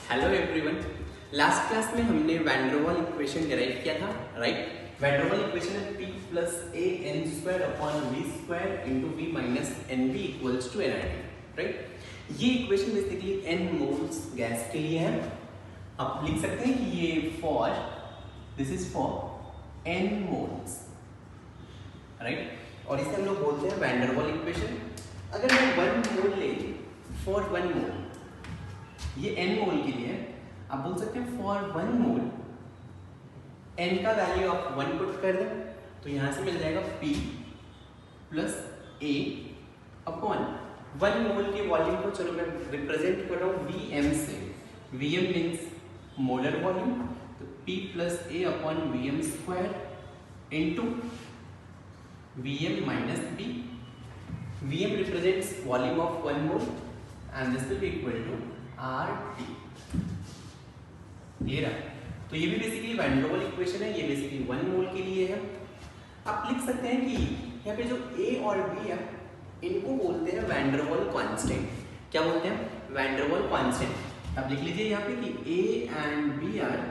Hello everyone. Last class में हमने van der वाल इक्वेशन डिराइव किया था, राइट। वैन डर वाल इक्वेशन है p plus a n square upon v square into v minus n v equals to nRT, right. ये equation basically n moles gas के लिए है। आप लिख सकते हैं कि ये for this is for n moles, right. और इसे हम लोग बोलते हैं वैन डर वाल इक्वेशन। अगर मैं 1 मोल ले फॉर 1 मोल, ये n मोल के लिए आप बोल सकते हैं फॉर 1 मोल n का वैल्यू आप 1 पुट कर दें तो यहां से मिल जाएगा p प्लस a अपॉन 1 मोल के वॉल्यूम को, चलो मैं रिप्रेजेंट कर रहा हूँ vm से। vm मीन्स मोलर वॉल्यूम, तो p plus a upon vm square into vm minus p। vm represents volume of 1 mole and this will be equal to RT। ये रहा। तो ये भी बेसिकली वैन डर वाल इक्वेशन है। ये बेसिकली 1 मोल के लिए है। आप लिख सकते हैं कि यहाँ पे जो A और B है इनको बोलते हैं वैन डर वाल कांस्टेंट। क्या बोलते हैं? Van der Waals constant. आप लिख लीजिए यहाँ पे कि A and B are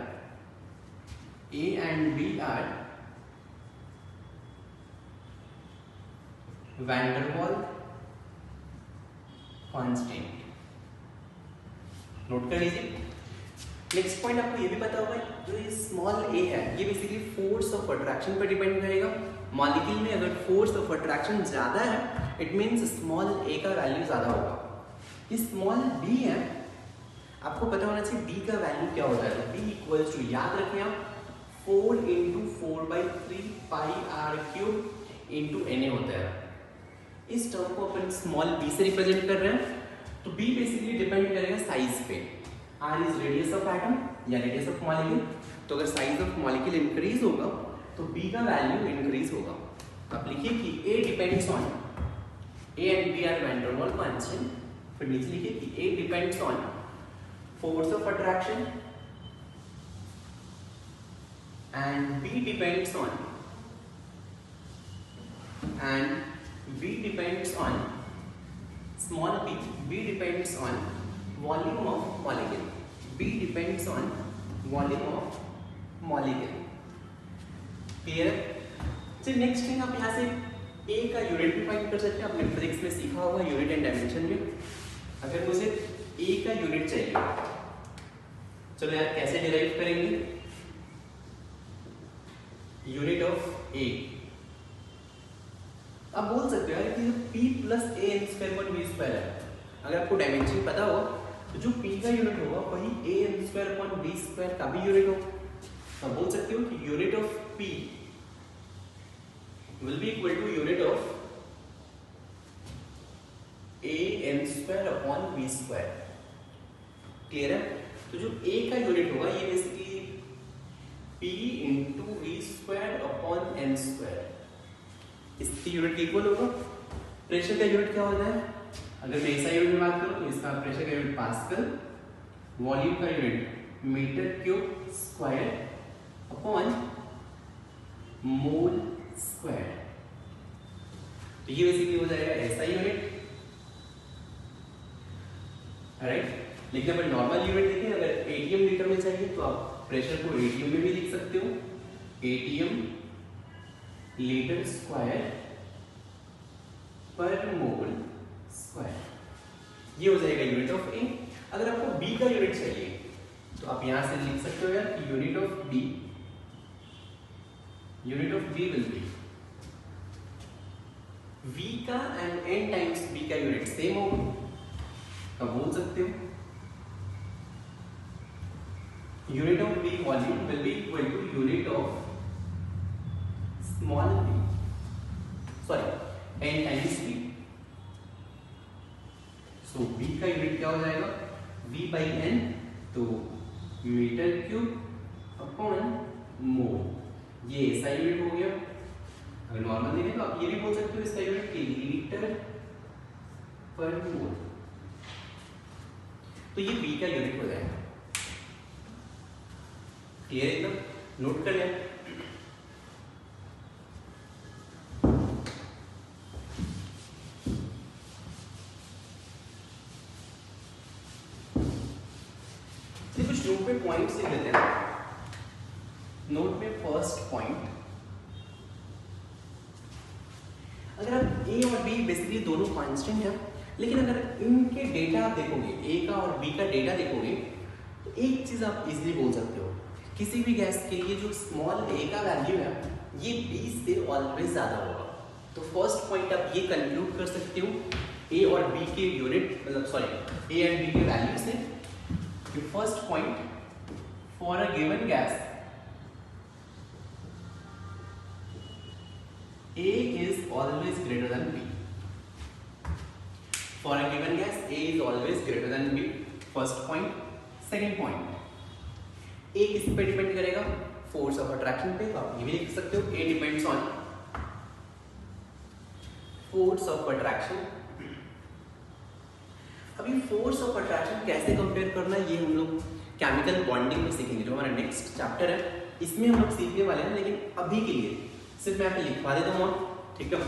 van der Waals constant. Note कर लीजिए। नेक्स्ट पॉइंट आपको ये भी पता होगा, जो ये स्मॉल a है ये बेसिकली फोर्स ऑफ अट्रैक्शन पर डिपेंड करेगा। मॉलिक्यूल में अगर फोर्स ऑफ अट्रैक्शन ज्यादा है इट मींस स्मॉल a का वैल्यू ज्यादा होगा। ये स्मॉल b है, आपको पता होना चाहिए b का वैल्यू क्या होता है। b इक्वल्स टू, याद रखें आप, 4 इंटू 4/3 पाई r क्यूब इंटू na होता है। इस टर्म को अपन स्मॉल b से रिप्रेजेंट कर रहे हैं। तो b बेसिकली डिपेंड करेगा साइज पे। r is radius of atom या रेडियस ऑफ मॉलिक्यूल। तो अगर साइज ऑफ मॉलिक्यूल इंक्रीज होगा तो b का वैल्यू इंक्रीज होगा। तो आप लिखिए कि a depends on, a and b are van der Waals constant. फिर नीचे लिखिए कि a depends on force of attraction and b depends on small b depends on volume of molecule. b depends on volume of molecule. Clear है? चलिए next thing, आप यहाँ से a का यूनिट भी फाइंड कर सकते हैं। आपने फिजिक्स में सीखा होगा यूनिट एंड डायमेंशन में। अगर मुझे a का यूनिट चाहिए, चलो यार कैसे डिराइव करेंगे यूनिट ऑफ a। आप बोल सकते हो यार कि p plus a n square upon v square है। अगर आपको डायमेंशन पता हो तो जो p का यूनिट होगा वही a n square upon v square का भी यूनिट होगा। तो आप बोल सकते हो कि unit of p will be equal to unit of a n square upon v square. Clear है? तो जो a का यूनिट होगा ये basically p into v square upon n square, इसकी यूनिट इक्वल होगा। प्रेशर का यूनिट क्या होता है? अगर मैं ऐसा यूनिट में बात करूं तो इसका प्रेशर का यूनिट पास्कल, वॉल्यूम का unit metre cube square upon mole square. तो ये बेसिकली हो जाएगा ऐसा यूनिट, राइट। लेकिन अपन नॉर्मल यूनिट देखें, अगर एटीएम लीटर में चाहिए तो आप प्रेशर को एटीएम में भी लिख सकते हो। एटीएम लीटर स्क्वायर पर मोल स्क्वायर, ये हो जाएगा यूनिट ऑफ ए। अगर आपको बी का यूनिट चाहिए तो आप यहां से लिख सकते हो यार कि unit of B will be v का एंड n टाइम्स b का यूनिट सेम होगा। तो बोल सकते हो unit of b volume will be equal to unit of small b, sorry n times b। So b का यूनिट क्या हो जाएगा? v बाई n, तो मीटर क्यूब अपॉन मोल। ये ऐसा यूनिट हो गया। अगर नॉर्मल देखें तो आप ये भी बोल सकते हो इसका यूनिट की लीटर पर मोल। तो ये b का यूनिट हो जाएगा। क्लियर एकदम? नोट कर लें। नोट पे पॉइंट्स लिख लेते हैं। नोट पे फर्स्ट पॉइंट, अगर आप ए और बी बेसिकली दोनों कांस्टेंट हैं, लेकिन अगर इनके डेटा आप देखोगे, ए का और बी का डेटा देखोगे, तो एक चीज आप इजीली बोल सकते हो, किसी भी गैस के लिए जो स्मॉल ए का वैल्यू है ये बी से ऑलवेज ज्यादा होगा। तो फर्स्ट पॉइंट आप ये कंक्लूड कर सकते हो ए और बी के यूनिट, मतलब सॉरी ए एंड बी के वैल्यू से। First point, for a given gas A is always greater than B. For a given gas, A is always greater than B. First point. Second point. A किस पे depend करेगा? Force of attraction पे। आप ये भी लिख सकते हो A depends on force of attraction. अभी फोर्स ऑफ अट्रैक्शन कैसे कंपेयर करना है ये हम लोग केमिकल बॉन्डिंग में सीखेंगे, जो हमारा नेक्स्ट चैप्टर है इसमें हम लोग सीखने वाले हैं। लेकिन अभी के लिए सिर्फ मैं आपको लिखवा देता हूँ, ठीक है।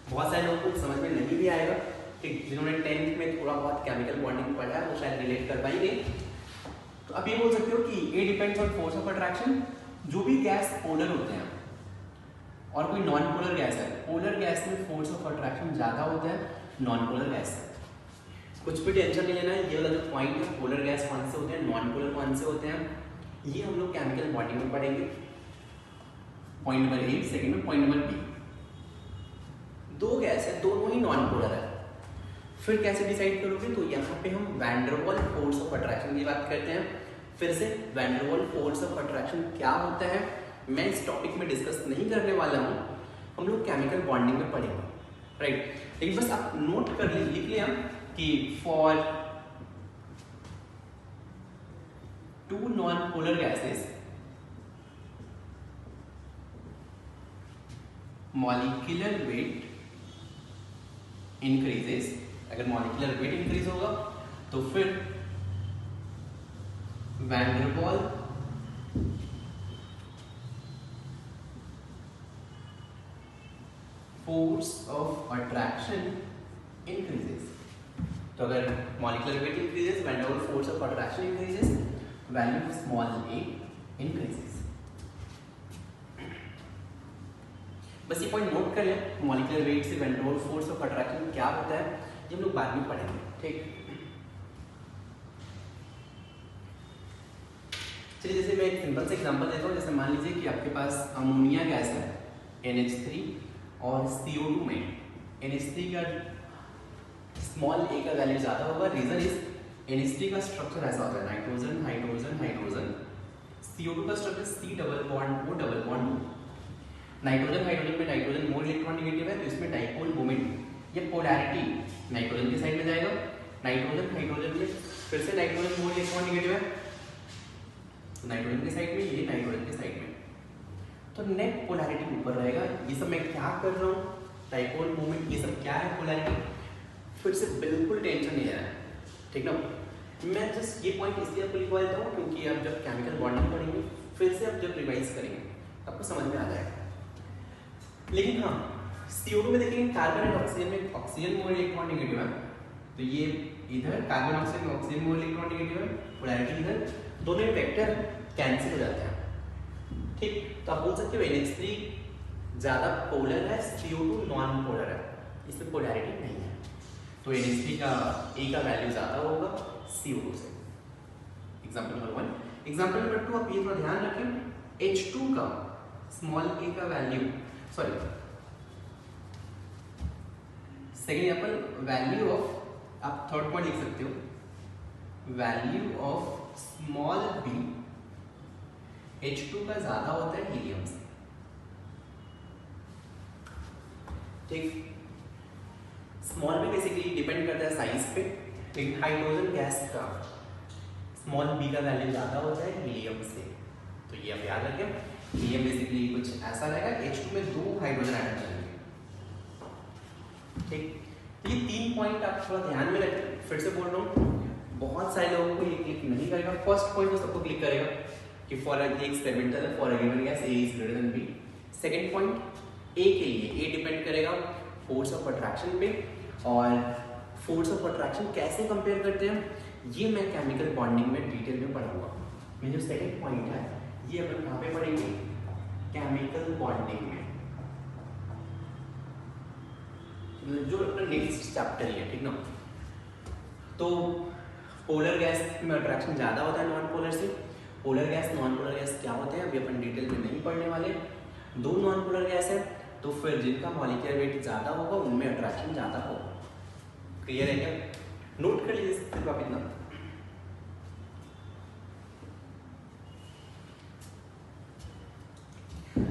बहुत सारे लोगों को समझ में नहीं भी आएगा, ठीक, जिन्होंने 10th में थोड़ा बहुत केमिकल बॉन्डिंग पढ़ा है वो शायद रिलेट कर पाएंगे। तो आप ये बोल सकते हो कि a depends on force of attraction. जो भी गैस पोलर होते हैं और कोई नॉन पोलर गैस है, पोलर गैस में फोर्स ऑफ अट्रैक्शन ज़्यादा होता है नॉन पोलर गैस से। कुछ भी टेंशन नहीं लेना है, ये वाला जो पॉइंट है पोलर गैस कौन से होते हैं, नॉन पोलर कौन से होते हैं, ये हम लोग केमिकल बॉन्डिंग में पढ़ेंगे। Point number A. सेकेंड में पॉइंट नंबर बी, दो गैस है, दोनों ही नॉन पोलर है, फिर कैसे डिसाइड करोगे? तो यहाँ पे हम van der Waals force of attraction की बात करते हैं। फिर से van der Waals force of attraction क्या होता है मैं इस टॉपिक में डिस्कस नहीं करने वाला हूँ, हम लोग केमिकल बॉन्डिंग में पढ़ेंगे, राइट। लेकिन बस आप नोट कर लिख लिया कि for two non polar gases molecular weight increases. अगर मॉलिक्यूलर वेट इंक्रीज होगा तो फिर van der Waals force of attraction increases. तो अगर molecular weight increases, van der Waals force of attraction increases, value of small A increases. बस ये point note कर लें, मॉलिक्यूलर वेट से van der Waals force of attraction क्या होता है ये हम लोग बाद में पढ़ेंगे, ठीक। चलिए जैसे मैं एक सिंपल सा एग्जांपल देता हूँ। जैसे मान लीजिए कि आपके पास अमोनिया गैस है NH3 और CO2 में NH3 का स्मॉल ए का वैल्यू ज़्यादा होगा। रीजन इज NH3 का स्ट्रक्चर ऐसा होता है नाइट्रोजन हाइड्रोजन हाइड्रोजन, CO2 का structure C double bond O double bond. Nitrogen hydrogen में नाइट्रोजन मोर इलेक्ट्रॉन नेगेटिव है तो इसमें डाइपोल मोमेंट या पोलैरिटी नाइट्रोजन के साइड में जाएगा। नाइट्रोजन हाइड्रोजन में फिर से नाइट्रोजन मोर इलेक्ट्रॉन नेगेटिव है तो नाइट्रोजन के साइड में, ये नाइट्रोजन के साइड में, तो नेट पोलैरिटी ऊपर रहेगा। ये सब मैं क्या कर रहा हूँ, डाइपोल मोमेंट, ये सब क्या है पोलैरिटी, फिर से बिल्कुल टेंशन नहीं लेना है, ठीक ना। मैं जस्ट ये पॉइंट इसलिए आपको लिखवा देता हूँ क्योंकि आप जब केमिकल बॉन्डिंग पढ़ेंगे फिर से आप जब रिवाइज करेंगे आपको समझ में आ जाएगा। लेकिन हाँ CO2 में देखेंगे कार्बन एंड ऑक्सीजन में ऑक्सीजन मोर इलेक्ट्रॉन नेगेटिव है तो ये इधर कार्बन ऑक्सीजन में ऑक्सीजन मोर इलेक्ट्रॉन नेगेटिव है, पोलैरिटी इधर, दोनों वेक्टर कैंसिल हो जाते हैं, ठीक। तो आप बोल सकते हो NH3 ज़्यादा पोलर है, CO2 नॉन पोलर है, इसमें पोलैरिटी नहीं है तो NH3 का A का वैल्यू ज़्यादा होगा CO2 से। Example number 1। एग्जाम्पल नंबर 2 आप ये थोड़ा ध्यान रखें, H2 का स्मॉल a का value, sorry second example, value of, आप थर्ड पॉइंट लिख सकते हो, value of small b H2 का ज्यादा होता है हीलियम से, ठीक। स्मॉल b बेसिकली डिपेंड करता है साइज पे, लेकिन हाइड्रोजन गैस का स्मॉल b का वैल्यू ज्यादा होता है हीलियम से, तो ये आप याद रखें। हीलियम बेसिकली कुछ ऐसा रहेगा, H2 में 2 हाइड्रोजन एटम चलेंगे, ठीक। तो ये 3 पॉइंट आप थोड़ा ध्यान में रखें। फिर से बोल रहा हूँ बहुत सारे लोगों को ये क्लिक नहीं करेगा, फर्स्ट पॉइंट तो सबको क्लिक करेगा कि फॉर एक्सपेरिमेंटल है, for given gas A is greater than B। Second point A के लिए, A डिपेंड करेगा फोर्स ऑफ अट्रैक्शन पे, और फोर्स ऑफ अट्रैक्शन कैसे कंपेयर करते हैं ये मैं केमिकल बॉन्डिंग में डिटेल में पढ़ाऊंगा, में जो सेकंड पॉइंट है ये अपन कहाँ पे पढ़ेंगे, केमिकल बॉन्डिंग में, जो अपना नेक्स्ट चैप्टर है, ठीक ना। तो पोलर गैस में अट्रैक्शन ज़्यादा होता है नॉन पोलर से। Polar gas non polar gas क्या होते हैं अभी अपन डिटेल में नहीं पढ़ने वाले। दो नॉन पोलर गैस है तो फिर जिनका मॉलिक्यूलर वेट ज़्यादा होगा उनमें अट्रैक्शन ज़्यादा होगा। क्लियर है क्या? नोट कर लीजिए सिर्फ आप इतना।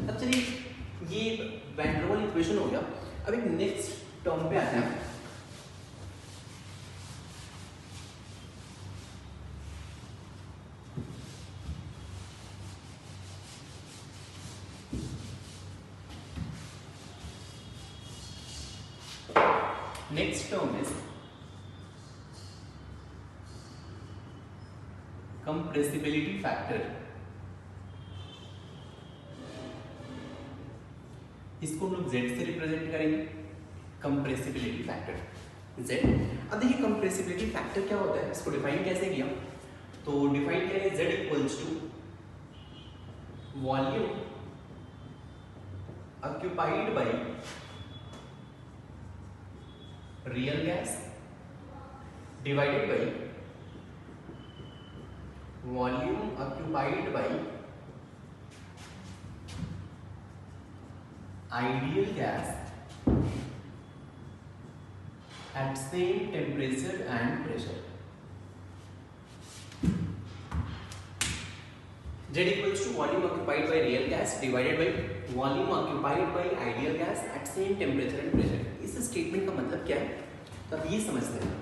अब चलिए ये वैन डर वाल इक्वेशन हो गया। अब एक नेक्स्ट टर्म पे आते हैं। Next term is compressibility factor. इसको हम लोग Z से रिप्रेजेंट करेंगे, कंप्रेसिबिलिटी फैक्टर Z। अब देखिए कंप्रेसिबिलिटी फैक्टर क्या होता है, इसको डिफाइन कैसे किया, तो डिफाइन किया है Z equals to volume occupied by real gas divided by volume occupied by ideal gas at same temperature and pressure. Z equals to volume occupied by real gas divided by volume occupied by ideal gas at same temperature and pressure. इस statement का मतलब क्या है, तो आप ये समझते हैं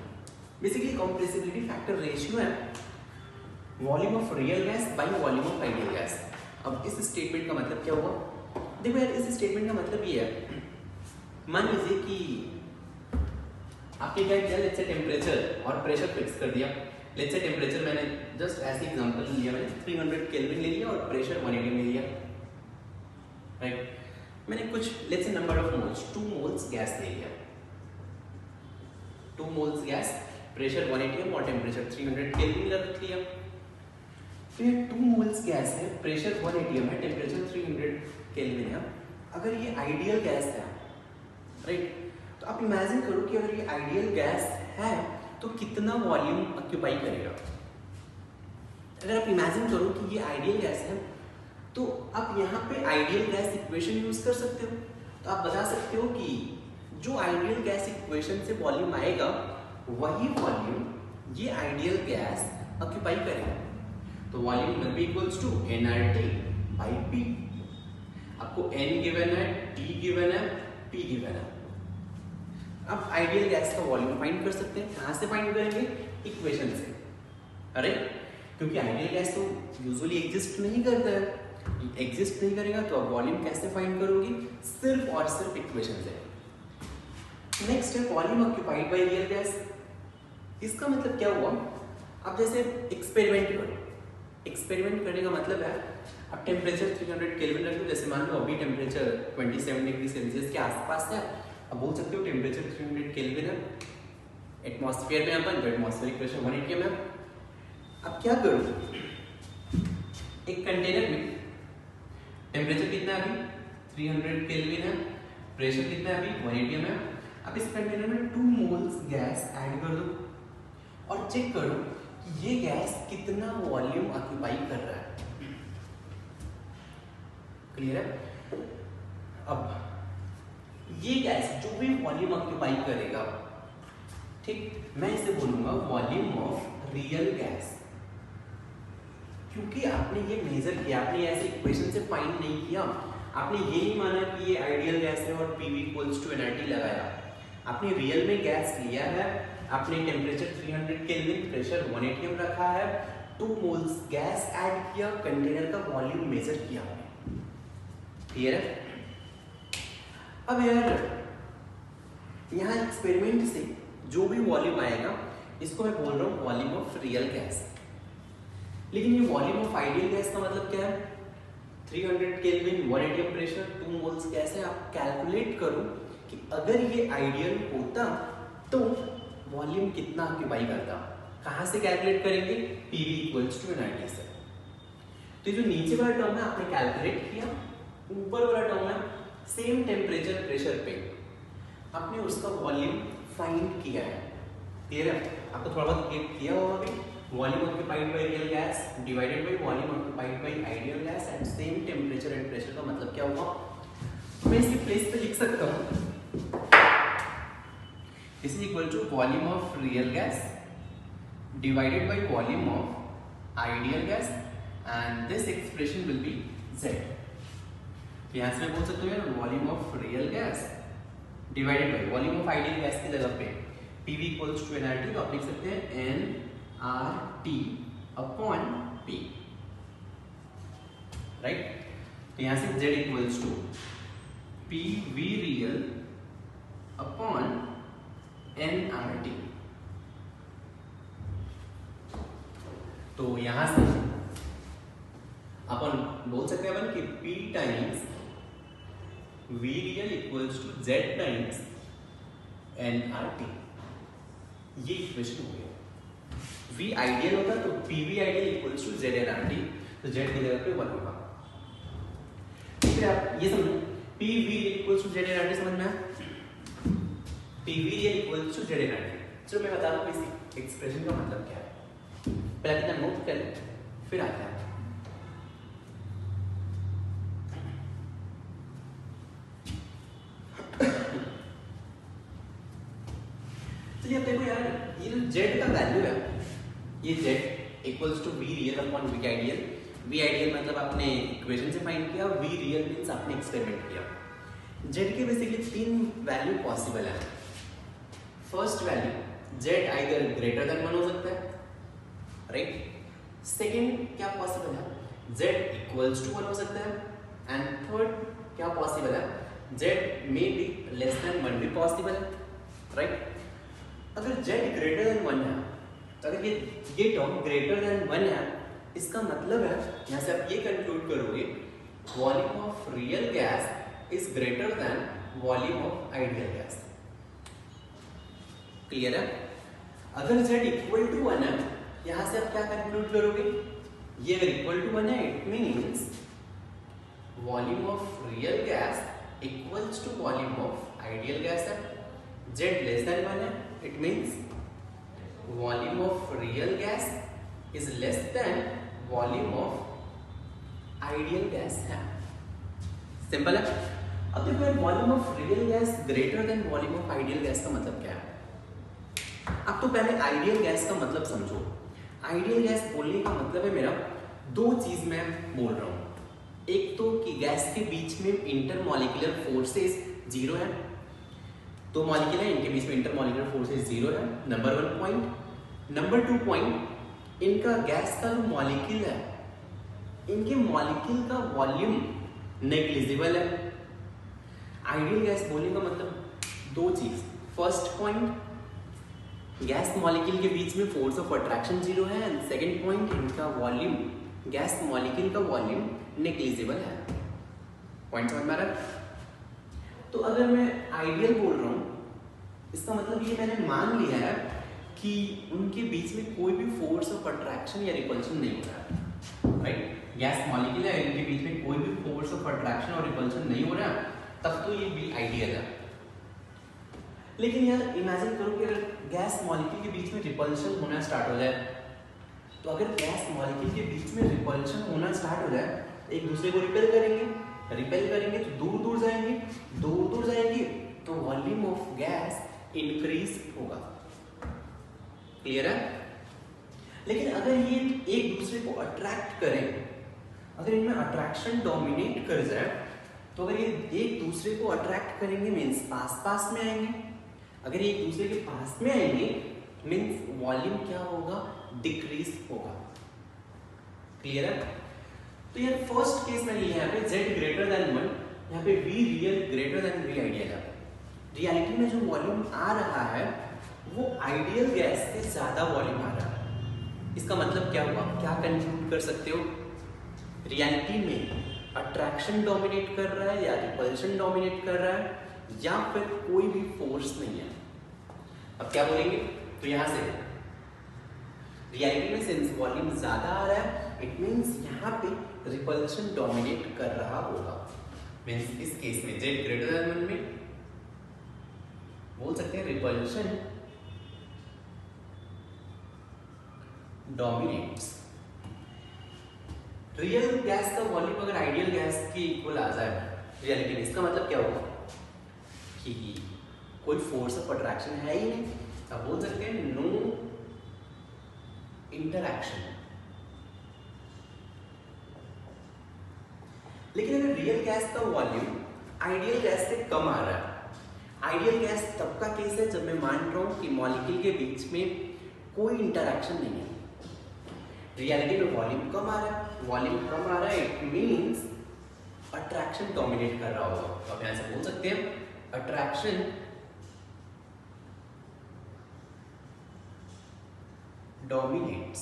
बेसिकली कंप्रेसिबिलिटी फैक्टर रेशियो है volume of real gas bye volume of ideal gas. अब इस स्टेटमेंट का मतलब क्या हुआ, देखो यार इस स्टेटमेंट का मतलब ये है, मान लीजिए कि आपने क्या किया, लेट्स से टेम्परेचर और प्रेशर फिक्स कर दिया। लेट्स से टेम्परेचर मैंने जस्ट ऐसे एग्जांपल लिया, मैंने 300 केल्विन ले लिया और प्रेशर 180 ले लिया, राइट। मैंने कुछ let's say number of moles 2 moles gas ले लिया, 2 मोल्स गैस, प्रेशर 180 और टेम्परेचर 300 केल्विन रख लिया। तो ये 2 मोल्स गैस है, प्रेशर 180 है, टेम्परेचर 300 केल्विन है। अगर ये आइडियल गैस है, राइट, तो आप इमेजिन करो कि अगर ये आइडियल गैस है तो कितना वॉल्यूम ऑक्यूपाई करेगा। अगर आप इमेजिन करो कि ये आइडियल गैस है तो आप यहाँ पे आइडियल गैस इक्वेशन यूज कर सकते हो। तो आप बता सकते हो कि जो आइडियल गैस इक्वेशन से वॉल्यूम आएगा वही वॉल्यूम ये आइडियल गैस ऑक्यूपाई करेगा। तो volume will be equals to nRT by P। आपको N गिवन है, T गिवन है, P गिवन है। अब आइडियल गैस का वॉल्यूम फाइंड कर सकते हैं। कहाँ से फाइंड करेंगे, इक्वेशन से, अरे क्योंकि आइडियल गैस तो यूजुअली एग्जिस्ट नहीं करता है, एग्जिस्ट नहीं करेगा तो आप वॉल्यूम कैसे फाइंड करोगे, सिर्फ और सिर्फ इक्वेशन से। नेक्स्ट है volume occupied by real gas. इसका मतलब क्या हुआ, आप जैसे एक्सपेरिमेंट करो, एक्सपेरिमेंट करने का मतलब है अब टेम्परेचर 300 केल्विन रख लो, जैसे मान लो अभी टेम्परेचर 27 डिग्री सेल्सियस के आसपास है। अब बोल सकते हो टेम्परेचर 300 केल्विन है, एटमॉस्फेयर में अपन तो एटमॉस्फेरिक प्रेशर 180 में। अब क्या करो, एक कंटेनर में टेम्परेचर कितना है अभी 300 केल्विन है, प्रेशर कितना है अभी 180 में। अब इस कंटेनर में 2 मोल्स गैस ऐड कर दो और चेक करो कि ये गैस कितना वॉल्यूम ऑक्यूपाई कर रहा है। क्लियर है? अब ये गैस जो भी वॉल्यूम ऑक्यूपाई करेगा, ठीक, मैं इसे बोलूंगा वॉल्यूम ऑफ रियल गैस, क्योंकि आपने ये मेजर किया, आपने ऐसे इक्वेशन से फाइंड नहीं किया, आपने ये नहीं माना कि ये आइडियल गैस है और PV इक्वल्स टू nRT लगाया। आपने रियल में गैस लिया है, आपने टेम्परेचर 300 केल्विन, प्रेशर 180 रखा है, 2 मोल्स गैस ऐड किया, कंटेनर का वॉल्यूम मेजर किया। क्लियर है? अब यार यहाँ एक्सपेरिमेंट से जो भी वॉल्यूम आएगा इसको मैं बोल रहा हूँ वॉल्यूम ऑफ रियल गैस। लेकिन ये वॉल्यूम ऑफ आइडियल गैस का मतलब क्या है, 300 केल्विन 180 प्रेशर 2 मोल्स गैस है। आप कैलकुलेट करो कि अगर ये आइडियल होता तो वॉल्यूम कितना ऑक्यूपाई करता। कहाँ से कैलकुलेट करेंगे, PV इक्वल्स टू nRT से। तो ये जो नीचे वाला टर्म है आपने कैलकुलेट किया, ऊपर वाला टर्म है सेम टेम्परेचर प्रेशर पे आपने उसका वॉल्यूम फाइंड किया है। क्लियर है? आपको थोड़ा बहुत गेट किया होगा अभी, volume occupied by real gas divided by volume occupied by ideal gas at same temperature and pressure का मतलब क्या होगा? तो मैं इसकी प्लेस पे लिख सकता हूँ this is equal to volume of real gas divided by volume of ideal gas and this expression will be Z। यहाँ से मैं बोल सकता हूँ volume of real gas divided by volume of ideal gas की जगह पे PV इक्वल्स टू nRT, तो आप लिख सकते हैं nRT अपॉन P, राइट? तो यहाँ से Z equals to PV real upon nRT। तो यहाँ से अपन बोल सकते हैं कि P times V real equals to Z times nRT। ये इक्वेशन हो गया। V आइडियल होता तो PV ideal equals to Z nRT, तो Z की जगह पे 1 होगा। फिर आप ये समझो PV equals to Z nRT समझ में आया? PV equals to Z nRT। चलो मैं बता दूं इस एक्सप्रेशन का मतलब क्या है। पहले कितना नोट कर लें फिर आता है। चलिए अब देखो यार, ये जो Z का वैल्यू है, ये Z equals to V real upon V ideal. V ideal मतलब आपने इक्वेशन से फाइंड किया, V रियल मींस आपने एक्सपेरिमेंट किया। Z के बेसिकली 3 वैल्यू पॉसिबल है। First value Z either greater than 1 हो सकता है, राइट? सेकंड क्या पॉसिबल है? Z इक्वल्स टू 1 हो सकता है, एंड थर्ड क्या पॉसिबल है? Z may be less than 1 भी पॉसिबल है, राइट? अगर Z ग्रेटर देन 1 है, तो अगर ये टर्म ग्रेटर देन 1 है, इसका मतलब है यहाँ से आप ये कंक्लूड करोगे volume of real gas is greater than volume of ideal gas. Clear है? अगर Z इक्वल टू 1 है, यहाँ से आप क्या कंक्लूड करोगे? ये अगर इक्वल टू 1 है, it means volume of real gas equals to volume of ideal gas है। Z लेस देन 1 है, it means volume of real gas is less than volume of ideal gas है। Simple है। अब देखो यार, volume of real gas greater than volume of ideal gas का मतलब क्या है? अब तो पहले आइडियल गैस का मतलब समझो। आइडियल गैस बोलने का मतलब है मेरा, दो चीज मैं बोल रहा हूं। एक तो कि गैस के बीच में इंटरमॉलिक्यूलर फोर्सेस 0 है, दो मॉलिक्यूल है, इनके बीच में इंटरमॉलिक्यूलर फोर्सेस 0 है, नंबर 1 पॉइंट। नंबर 2 पॉइंट, इनका गैस का जो मॉलिक्यूल है, इनके मॉलिक्यूल का वॉल्यूम नेग्लिजिबल है। आइडियल गैस बोलने का मतलब दो चीज। फर्स्ट पॉइंट, गैस मॉलिक्यूल के बीच में फोर्स ऑफ अट्रैक्शन 0 है, एंड सेकंड पॉइंट, इनका वॉल्यूम, गैस मॉलिक्यूल का वॉल्यूम नेग्लिजिबल है। पॉइंट समझ में आ रहा है? तो अगर मैं आइडियल बोल रहा हूं, इसका मतलब ये मैंने मान लिया है कि उनके बीच में कोई भी फोर्स ऑफ अट्रैक्शन या रिपल्शन नहीं हो रहा है, राइट? गैस मॉलिक्यूल है, इनके बीच में कोई भी फोर्स ऑफ अट्रैक्शन और रिपल्शन नहीं हो रहा है, तब तो ये भी आइडियल है। लेकिन यार इमेजिन करो कि अगर गैस मॉलिक्यूल के बीच में रिपल्शन होना स्टार्ट हो जाए, तो अगर गैस मॉलिक्यूल के बीच में रिपल्शन होना स्टार्ट हो जाए, एक दूसरे को रिपेल करेंगे तो दूर दूर जाएंगे, तो वॉल्यूम ऑफ गैस इंक्रीज होगा। क्लियर है? लेकिन अगर ये एक दूसरे को अट्रैक्ट करें, अगर इनमें अट्रैक्शन डोमिनेट कर जाए, तो अगर ये एक दूसरे को अट्रैक्ट करेंगे मीन्स पास में आएंगे। अगर ये एक दूसरे के पास में आएंगे मीन्स वॉल्यूम क्या होगा? डिक्रीज होगा। क्लियर है? तो यार फर्स्ट केस में लिया है Z ग्रेटर देन 1, यहाँ पे V real greater than V ideal है। रियलिटी में जो वॉल्यूम आ रहा है वो आइडियल गैस से ज्यादा वॉल्यूम आ रहा है। इसका मतलब क्या हुआ? क्या कंक्लूड कर सकते हो? रियलिटी में अट्रैक्शन डोमिनेट कर रहा है या रिपल्शन डोमिनेट कर रहा है, या फिर कोई भी फोर्स नहीं है। अब क्या बोलेंगे? तो यहां से रियलिटी में सिंस वॉल्यूम ज्यादा आ रहा है, इट मींस यहाँ पे रिपल्शन डोमिनेट कर रहा होगा। मीन्स इस केस में z ग्रेटर देन 1 में बोल सकते हैं रिपल्शन डोमिनेट्स। रियल गैस का वॉल्यूम अगर आइडियल गैस के इक्वल आ जाए रियलिटी में, इसका मतलब क्या होगा कि कोई फोर्स ऑफ अट्रैक्शन है ही नहीं। अब बोल सकते हैं नो इंटरैक्शन। लेकिन अगर रियल गैस का वॉल्यूम आइडियल गैस से कम आ रहा है, आइडियल गैस तब का केस है जब मैं मान रहा हूं कि मॉलिक्यूल के बीच में कोई इंटरैक्शन नहीं है। रियलिटी में वॉल्यूम कम आ रहा है, वॉल्यूम कम आ रहा है, इट मींस अट्रैक्शन डोमिनेट कर रहा होगा। तो आप यहां से बोल सकते हैं अट्रैक्शन डोमिनेट्स।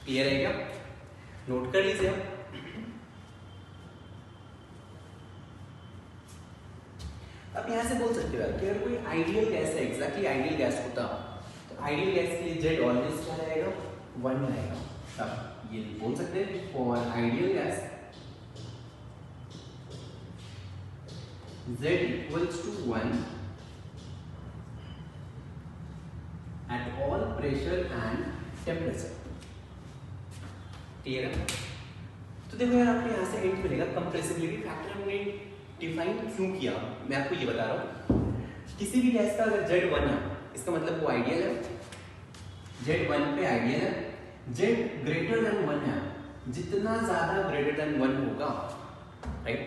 क्लियर है क्या? नोट कर लीजिए आप। अब यहां से बोल सकते हो कि अगर कोई आइडियल गैस है, एग्जैक्टली आइडियल गैस होता तो आइडियल गैस के लिए जेड ऑलवेज क्या रहेगा? 1 रहेगा। अब ये बोल सकते हैं for ideal gas z equals to 1 at all pressure and temperature। Clear है? तो देखो यार आपको यहाँ से हिंट मिलेगा। कंप्रेसिबिलिटी फैक्टर हमने डिफाइन क्यों किया, मैं आपको ये बता रहा हूँ। किसी भी गैस का अगर Z1 है, इसका मतलब वो आइडियल है। Z1 पे आइडियल है, Z ग्रेटर देन 1 है, जितना ज्यादा ग्रेटर देन 1 होगा, राइट,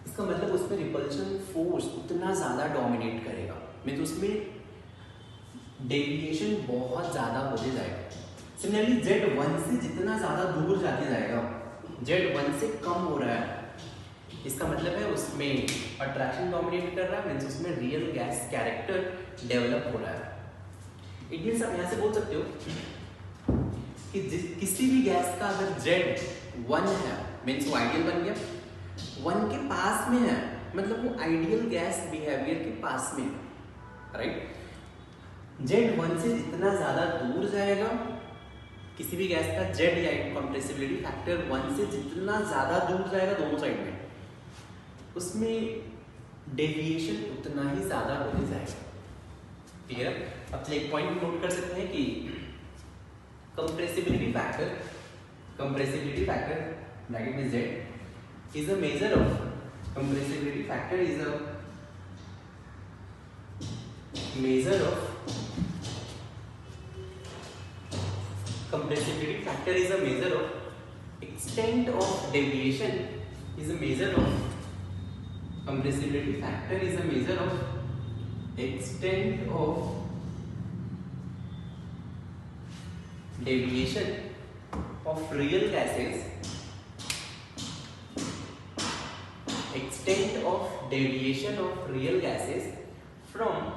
इसका मतलब उसमें रिपल्शन फोर्स उतना ज्यादा डोमिनेट करेगा। मतलब उसमें डेविएशन बहुत ज्यादा होते जाएगा। सिमिलरली Z1 से जितना ज्यादा दूर जाते जाएगा, Z1 से कम हो रहा है, इसका मतलब है उसमें अट्रैक्शन डोमिनेट कर रहा है, मींस उसमें रियल गैस कैरेक्टर डेवलप हो रहा है। इट मींस आप यहाँ से बोल सकते हो कि किसी भी गैस का अगर Z1 है, मींस वो आइडियल बन गया। 1 के पास में है, मतलब वो आइडियल गैस बिहेवियर के पास में है, राइट। Z1 से जितना ज्यादा दूर जाएगा, किसी भी गैस का Z या कंप्रेसिबिलिटी फैक्टर 1 से जितना ज्यादा दूर जाएगा दोनों साइड में, उसमें डेविएशन उतना ही ज्यादा होते जाएगा। क्लियर? अब एक पॉइंट नोट कर सकते हैं कि कंप्रेसिबिलिटी फैक्टर ब्रैकेट में Z is a measure of compressibility factor is a measure of compressibility factor is a measure of extent of deviation is a measure of compressibility factor is a measure of extent of deviation of real gases, extent of deviation of real gases from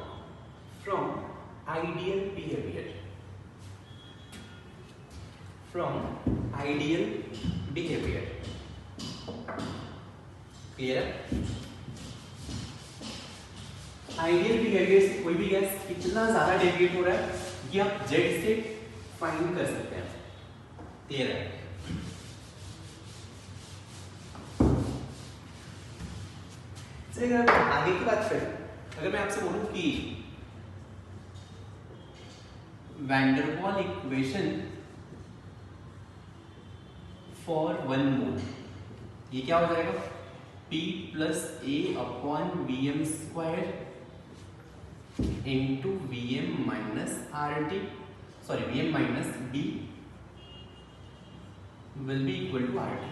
ideal behavior, from ideal behavior। Clear है? Ideal behaviour से कोई भी gas कितना ज्यादा deviate हो रहा है ये आप Z से फाइंड कर सकते हैं। क्लियर है? चलिए अगर आगे की बात करें, अगर मैं आपसे बोलूं कि वैन डर वाल इक्वेशन फॉर 1 मोल, ये क्या हो जाएगा? P plus A upon Vm square into Vm minus RT, sorry Vm minus B will be equal to RT,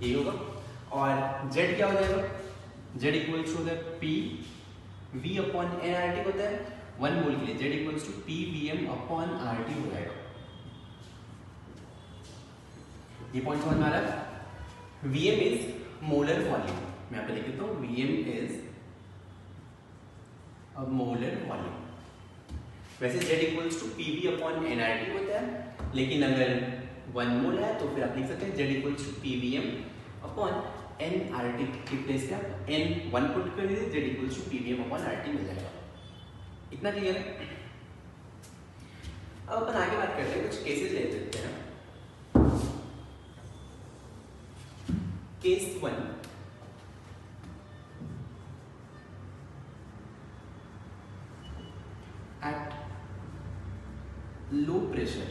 ये होगा। और Z क्या हो जाएगा? Z इक्वल्स टू होता है P V अपॉन NRT होता है 1 मोल के लिए, Z equals to P Vm upon RT हो जाएगा। ये पॉइंट समझ में आ रहा है? Vm इज मोलर वॉल्यूम, मैं यहाँ पे लिख देता हूँ Vm is a molar volume. वैसे Z equals to PV upon NRT होता है, लेकिन अगर 1 मोल है तो फिर आप लिख सकते हैं Z equals to PVM upon NRT की प्लेस पे आप N1 पुट कर दीजिए, Z equals to PVM upon RT मिल जाएगा। इतना क्लियर है? अब अपन आगे बात करते हैं, कुछ केसेस ले लेते हैं। केस 1, एट लो प्रेशर,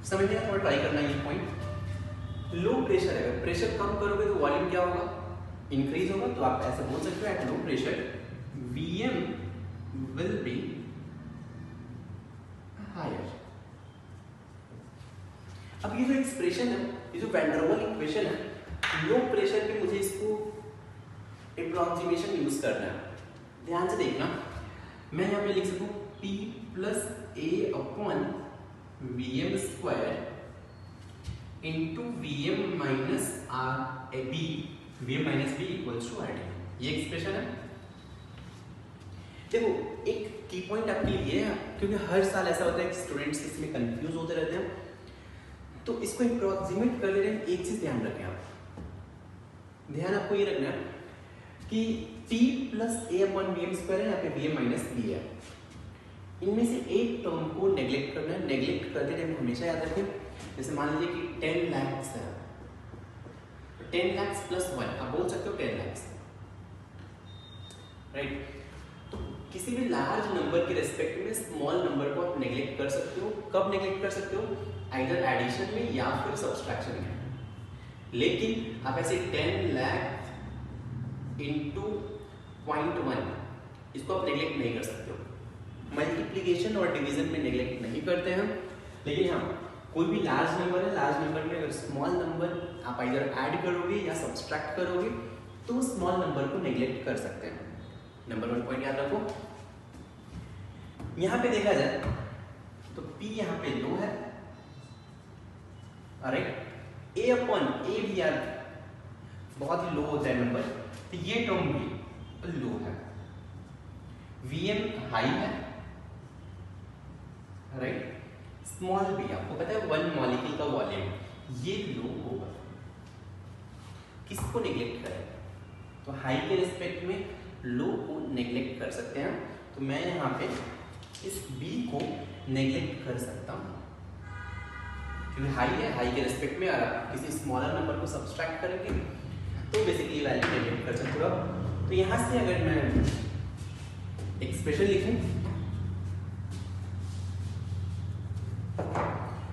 समझने का थोड़ा ट्राई करना ये पॉइंट। लो प्रेशर है, अगर प्रेशर कम करोगे तो वॉल्यूम क्या होगा, इंक्रीज होगा। तो आप ऐसे बोल सकते हो at low pressure Vm will be higher। अब ये जो एक्सप्रेशन है, ये जो वैन डर वाल इक्वेशन है, लो प्रेशर पे मुझे इसको अप्रॉक्सीमेशन यूज करना है। ध्यान से देखना, मैं यहाँ पे लिख सकूं P plus A upon Vm square into Vm minus B, Vm minus B equals to RT। ये एक्सप्रेशन है। देखो एक की पॉइंट आपके लिए है, क्योंकि हर साल ऐसा होता है कि स्टूडेंट्स इसमें कंफ्यूज होते रहते हैं, तो इसको अप्रॉक्सीमेट कर ले रहे हैं। एक चीज ध्यान रखें आप, ध्यान आपको ये रखना है कि P plus A upon Vm square है, यहाँ पे Vm माइनस B है। इनमें से एक टर्म को नेग्लेक्ट करना है। नेग्लेक्ट करते टाइम हमेशा याद रखें, जैसे मान लीजिए कि 10 लाख है, 10 लाख प्लस 1, आप बोल सकते हो 10 लाख, राइट। तो किसी भी लार्ज नंबर के रेस्पेक्ट में स्मॉल नंबर को आप नेग्लेक्ट कर सकते हो। कब नेग्लेक्ट कर सकते हो, आइदर एडिशन में या फिर सब्सट्रैक्शन में। लेकिन आप ऐसे 10 लाख इंटू 0.1 इसको आप नेग्लेक्ट नहीं कर सकते हो। मल्टीप्लिकेशन और डिवीजन में नेग्लेक्ट नहीं करते हैं। लेकिन हाँ, कोई भी लार्ज नंबर है, लार्ज नंबर में अगर स्मॉल नंबर आप आइदर ऐड करोगे या सब्सट्रैक्ट करोगे तो स्मॉल नंबर को नेग्लेक्ट कर सकते हैं। नंबर 1 पॉइंट याद रखो। यहां पे देखा जाए तो P यहां पे लो है, राइट। A अपॉन A भी यार बहुत ही लो होता है नंबर, तो ये टर्म भी लो है। Vm हाई है, राइट। स्मॉल भी आपको पता है 1 मॉलिक्यूल का वॉल्यूम, ये लो होगा। किसको नेग्लेक्ट करें, तो हाई के रिस्पेक्ट में लो को नेग्लेक्ट कर सकते हैं। तो मैं यहाँ पे इस B को नेग्लेक्ट कर सकता हूँ, क्योंकि हाई है, हाई के रिस्पेक्ट में अगर आप किसी स्मॉलर नंबर को सब्सट्रैक्ट करेंगे तो बेसिकली वैल्यू नेग्लेक्ट कर सकते हो। तो यहाँ से अगर मैं एक्सप्रेशन लिखूं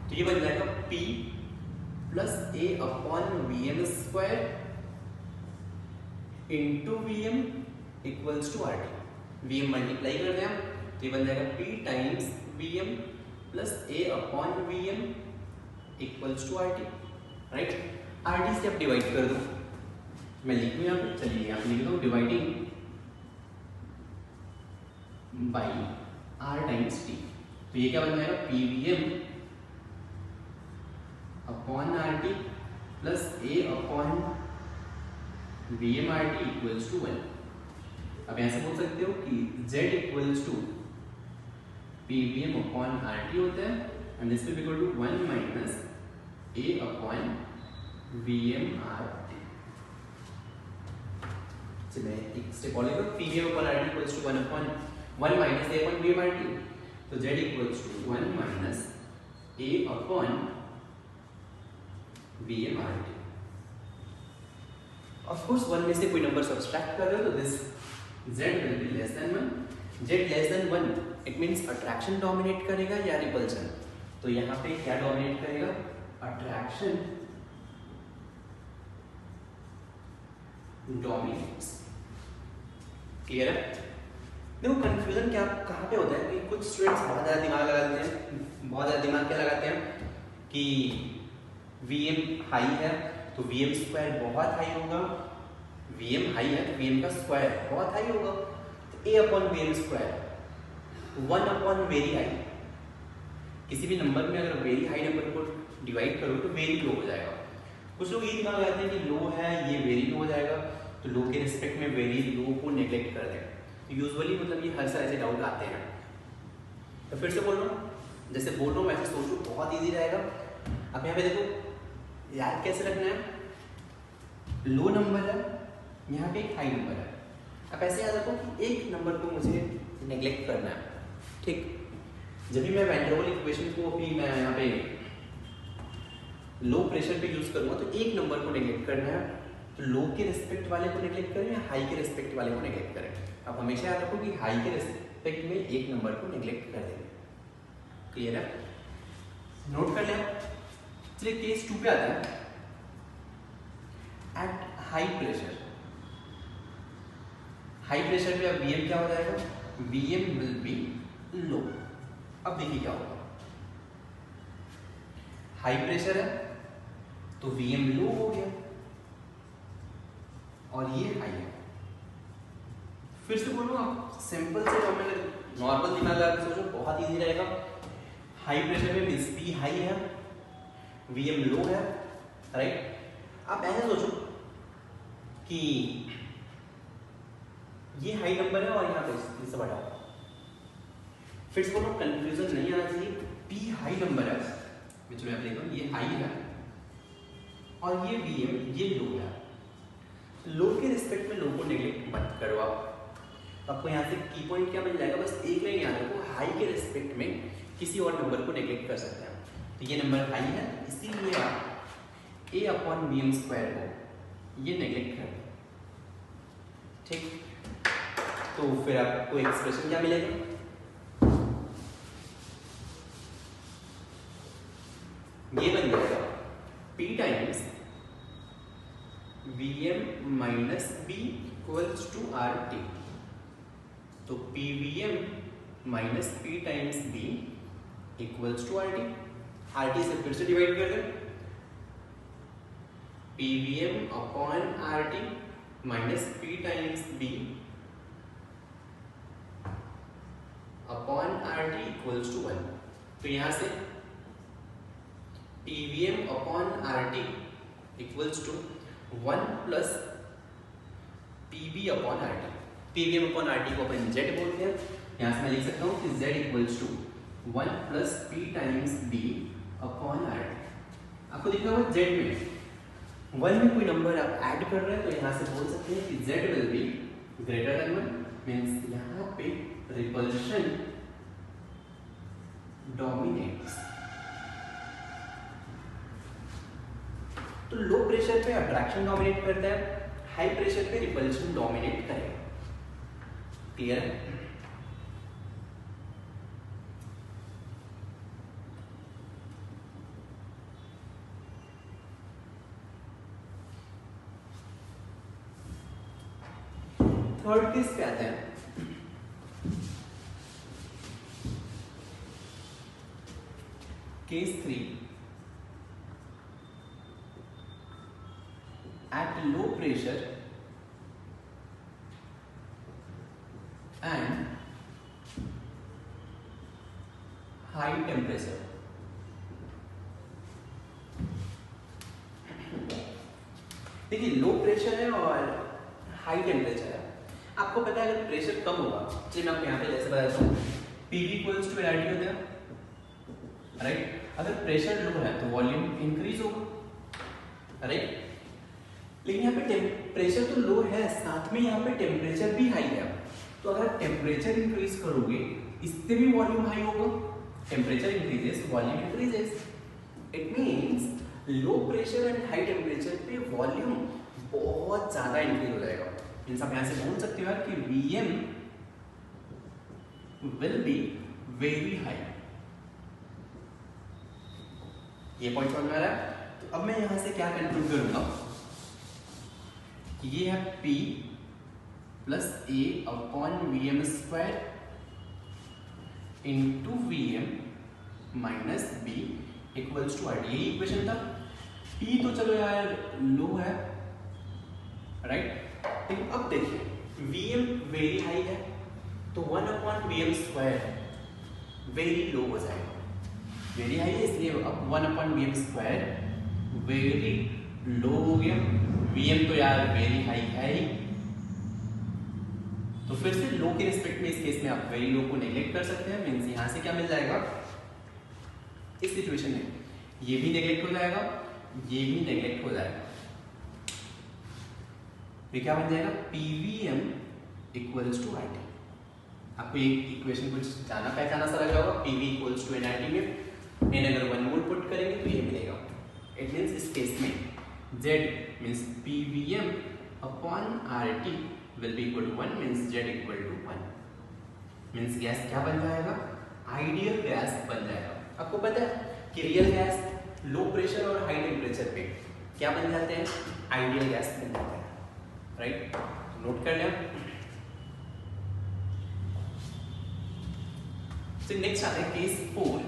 तो ये बन जाएगा P plus A upon Vm square into Vm equals to RT। Vm multiply कर दें तो ये बन जाएगा P times Vm plus A upon Vm equals to RT, right. RT से आप डिवाइड कर दो, मैं लिखूं यहाँ पे, चलिए यहाँ पे लिख दो dividing by R times T। तो ये क्या बन जाएगा PVm upon RT plus A upon Vm RT equals to 1। अब ऐसे बोल सकते हो कि Z equals to PVm upon RT होता है, and this will be equal to 1 minus A upon Vm RT। चलिए एक स्टेप और लिखो, PVm upon RT equals to 1 upon 1 minus A upon Vm RT। तो Z equals to 1 minus A upon Vm RT। Of course 1 में से कोई number subtract कर रहे हो तो this Z will be less than 1। Z less than 1 it means attraction dominate करेगा या रिपल्शन। तो यहाँ पे क्या डोमिनेट करेगा, अट्रैक्शन डोमिनेट्स। क्लियर है। देखो कंफ्यूजन क्या कहाँ पे होता है कि कुछ स्टूडेंट्स बहुत ज़्यादा दिमाग लगाते हैं, बहुत ज़्यादा दिमाग क्या लगाते हैं कि Vm हाई है तो Vm स्क्वायर बहुत हाई होगा, Vm हाई है तो Vm का स्क्वायर बहुत हाई होगा। तो A upon Vm square 1 upon very high, किसी भी नंबर में अगर वेरी हाई नंबर को डिवाइड करो तो वेरी लो हो जाएगा। कुछ लोग ये दिमाग लगाते हैं कि लो है ये वेरी लो हो जाएगा, तो लो के रिस्पेक्ट में वेरी लो को नेग्लेक्ट कर दें। तो यूजुअली मतलब ये हर साल ऐसे डाउट आते हैं। तो फिर से बोल रहा हूँ, जैसे बोल रहा हूँ वैसे सोचो, बहुत ईजी रहेगा। अब यहाँ पे देखो याद कैसे रखना है, लो नंबर है, यहाँ पे एक हाई नंबर है। अब ऐसे याद रखो कि एक नंबर को मुझे नेग्लेक्ट करना है, ठीक, जब भी मैं वैन डर वाल इक्वेशन को अभी मैं यहाँ पे लो प्रेशर पे यूज करूंगा तो एक नंबर को नेग्लेक्ट करना है, तो लो के रिस्पेक्ट वाले को नेग्लेक्ट करें या हाई के रिस्पेक्ट वाले को नेग्लेक्ट करें। अब हमेशा याद रखो कि हाई के रिस्पेक्ट में एक नंबर को नेग्लेक्ट कर देंगे। क्लियर है? नोट कर लिया। चलिए केस 2 पे आते हैं। At high pressure, high pressure पे अब Vm क्या हो जाएगा? Vm विल बी लो। अब देखिए क्या होगा, हाई प्रेशर है तो Vm लो हो गया और ये हाई है। फिर से बोलूँ आप सिंपल से नॉर्मल दिमाग लगा के सोचो, बहुत इजी रहेगा। हाई प्रेशर में मींस P हाई है, Vm लो है, राइट। आप ऐसे सोचो कि ये हाई नंबर है और यहाँ पे इससे बड़ा है। फिर से बोलो, कंफ्यूजन नहीं आना चाहिए। P हाई नंबर है, चलो मैं लिखता हूँ, ये हाई है और ये Vm ये लो है। लो के रिस्पेक्ट में लो को नेग्लेक्ट मत करो आप। आपको यहाँ से की पॉइंट क्या मिल जाएगा, बस एक लाइन याद रखो, हाई के रिस्पेक्ट में किसी और नंबर को नेग्लेक्ट कर सकते हैं। तो ये नंबर हाई है, इसीलिए आप A/Vm² को ये नेग्लेक्ट कर दो। ठीक, तो फिर आपको एक्सप्रेशन क्या मिलेगा? ये बन जाएगा P times Vm minus B equals to RT। तो PVm minus P times B equals to RT। RT से फिर से डिवाइड कर दें, PVm upon RT minus P times B upon RT equals to 1। तो यहां से PVm upon RT equals to 1 plus PV upon RT। PVm upon RT को अपन Z बोलते हैं, यहाँ से मैं लिख सकता हूँ कि Z equals to 1 plus P times B upon RT। आपको दिख रहा होगा Z में 1 में कोई नंबर आप ऐड कर रहे हैं, तो यहाँ से बोल सकते हैं कि Z will be greater than 1, means यहाँ पे रिपल्शन डोमिनेट्स। तो लो प्रेशर पे अट्रैक्शन डोमिनेट करता है, हाई प्रेशर पे रिपल्शन डोमिनेट करेगा। क्लियर है? थर्ड केस पे आते हैं। Case 3, at low pressure and high temperature। देखिए लो प्रेशर है और हाई टेम्परेचर है। आपको पता है अगर प्रेशर कम होगा, चलिए मैं आपको यहाँ पे जैसे बताता हूँ, PV इक्वल्स टू LRT होता है, राइट। अगर प्रेशर लो है तो वॉल्यूम इंक्रीज होगा, राइट। लेकिन यहाँ पे टेम्परेचर तो लो है, साथ में यहाँ पे टेम्परेचर भी हाई है। तो अगर टेम्परेचर इंक्रीज करोगे इससे भी वॉल्यूम हाई होगा। Temperature increases volume increases. It means low pressure and high temperature पे वॉल्यूम बहुत ज्यादा इंक्रीज हो जाएगा। मींस आप यहाँ से बोल सकते हो कि Vm will be very high. ये पॉइंट समझ में आ रहा है? तो अब मैं यहाँ से क्या कंक्लूड करूंगा, ये है P plus A upon Vm square into Vm minus B equals to RT। यही इक्वेशन था। P तो चलो यार लो है, राइट। लेकिन अब देखिए Vm वेरी हाई है तो 1 upon Vm square very low हो जाएगा। वेरी हाई है इसलिए अब 1 upon Vm square very low हो गया। Vm तो यार वेरी हाई है ही, तो फिर से लो के रिस्पेक्ट में इस केस में आप वेरी लो को नेग्लेक्ट कर सकते हैं। मींस यहां से क्या मिल जाएगा इस सिचुएशन में, ये भी नेग्लेक्ट हो जाएगा, ये भी नेग्लेक्ट हो जाएगा। तो क्या बन जाएगा PVm इक्वल्स टू RT। आपको ये इक्वेशन कुछ जाना पहचाना सा लग रहा होगा, PV इक्वल्स टू NRT में n अगर 1 मोल पुट करेंगे तो ये मिलेगा। इट मीन्स इस केस में Z means PVM upon RT will be equal to 1 means Z equal to 1 means gas क्या बन जाएगा, आइडियल गैस बन जाएगा। आपको पता है कि रियल गैस लो प्रेशर और हाई टेम्परेचर पे क्या बन जाते हैं, आइडियल गैस बन जाते हैं, राइट। नोट कर लें। तो नेक्स्ट आता है केस 4।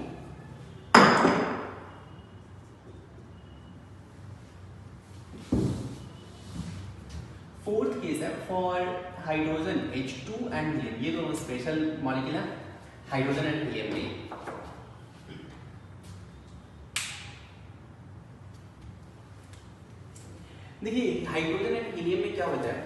फोर्थ केस है for hydrogen H2 and helium. ये दोनों स्पेशल मॉलिक्यूल है, हाइड्रोजन एंड हीलियम में। देखिए हाइड्रोजन एंड हीलियम में क्या होता है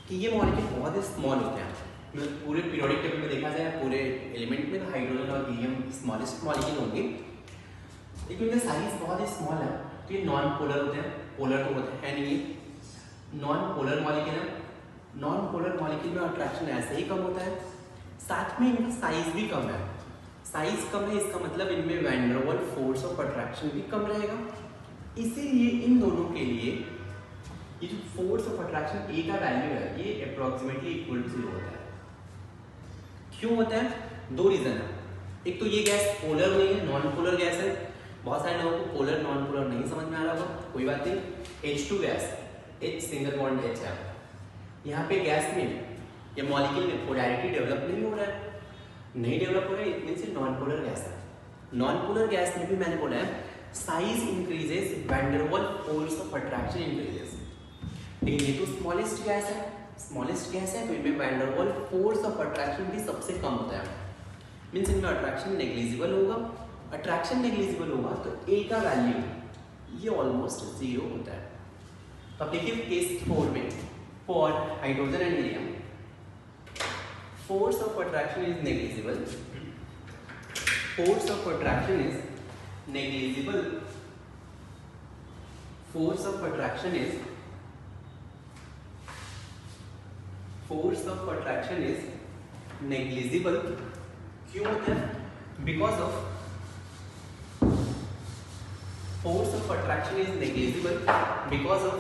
कि ये मॉलिक्यूल बहुत ही स्मॉल होते हैं। मतलब पूरे पीरियोडिक टेबल में देखा जाए पूरे एलिमेंट में तो हाइड्रोजन और हीलियम स्मॉलेस्ट मॉलिक्यूल होंगे, लेकिन इनका साइज बहुत ही स्मॉल है। तो ये नॉन पोलर होते हैं, पोलर तो होते हैं नहीं, नॉन पोलर मॉलिक्यूल है। नॉन पोलर मॉलिक्यूल में अट्रैक्शन ऐसे ही कम होता है, साथ में इनका साइज भी कम है। साइज कम है इसका मतलब इनमें van der Waals force of attraction भी कम रहेगा। इसीलिए इन दोनों के लिए ये जो फोर्स ऑफ अट्रैक्शन A का वैल्यू है ये अप्रोक्सीमेटली इक्वल टू 0 होता है। क्यों होता है, दो रीजन है। एक तो ये गैस पोलर नहीं है, नॉन पोलर गैस है। बहुत सारे लोगों को पोलर नॉन पोलर नहीं समझ में आ रहा होगा, कोई बात नहीं। H2 gas, H single bond H है। यहाँ पे गैस में या मॉलिक्यूल में पोलैरिटी डेवलप नहीं हो रहा है, नहीं डेवलप हो रहा है, इतने से नॉन पोलर गैस है। नॉन पोलर गैस में भी मैंने बोला है size increases, van der Waals force of attraction increases. लेकिन ये तो स्मॉलेस्ट गैस है, स्मॉलेस्ट गैस है तो इनमें van der Waals force of attraction भी सबसे कम होता है। मीन्स इनमें अट्रैक्शन नेग्लिजिबल होगा। अट्रैक्शन नेग्लिजिबल होगा तो A का वैल्यू ये ऑलमोस्ट 0 होता है। तो अब देखिए केस 4 में for hydrogen and helium force of attraction is negligible, force of attraction is negligible, force of attraction is negligible. क्यों होता है, because of force of attraction is negligible because of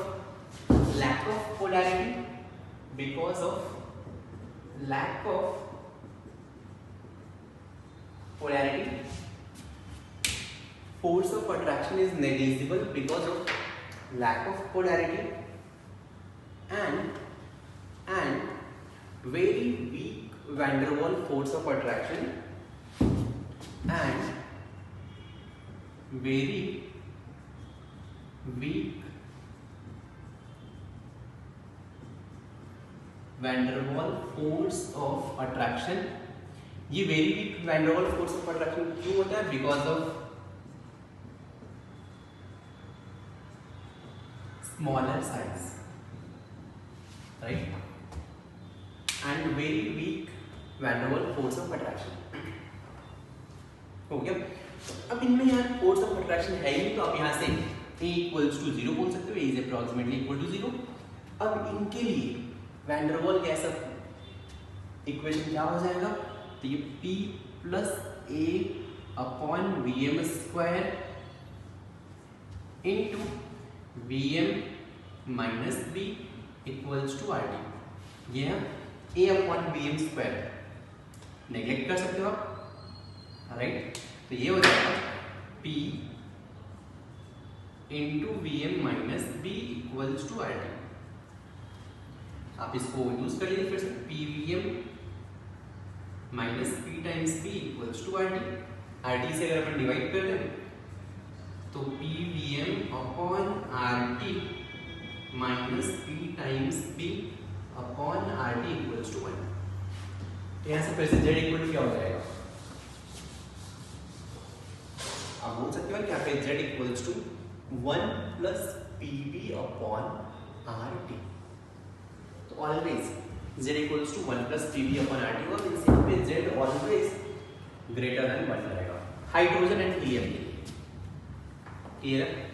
lack of polarity, because of lack of polarity. Force of attraction is negligible because of lack of polarity and very weak van der Waals force of attraction and very weak van der Waals force of attraction। ये very weak van der Waals force of attraction क्यों होता है, because of smaller size, right, and very weak van der Waals force of attraction। हो गया। अब इनमें यार force of attraction है ही, तो आप यहाँ से A इक्वल्स टू 0 बोल सकते हो, A is approximately equal to 0। अब इनके लिए van der Waals gas equation क्या हो जाएगा, तो ये P plus A upon Vm square into Vm minus B equals to RT। ये है A upon Vm square, neglect कर सकते हो आप, राइट। तो ये हो जाएगा P into Vm minus B equals to RT। आप इसको यूज कर लीजिए फिर से, PVM minus P times B equals to RT। RT से अगर अपन डिवाइड कर दें तो PVM upon RT minus P times B upon RT equals to 1। तो यहाँ से फिर से Z इक्वल टू क्या हो जाएगा, आप बोल सकते हो कि यहाँ पे Z equals to 1 plus PV upon RT। तो always Z equals to 1 plus PV upon RT होगा, मींस यहाँ पे Z ऑलवेज ग्रेटर देन 1 रहेगा हाइड्रोजन एंड हीलियम के लिए। क्लियर है।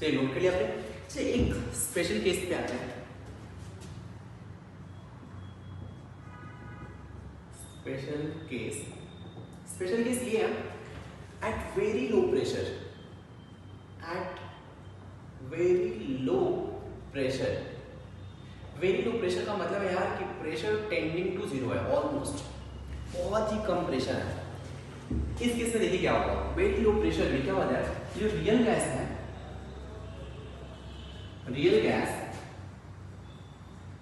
चलिए नोट कर लिया आपने। चलिए एक स्पेशल केस पे आते हैं। स्पेशल केस ये है, at very low pressure, very low pressure का मतलब है यार कि प्रेशर टेंडिंग टू जीरो है, ऑलमोस्ट बहुत ही कम प्रेशर है। इस केस में देखिए क्या होगा, वेरी लो प्रेशर में क्या होता है, जो रियल गैस है, real gas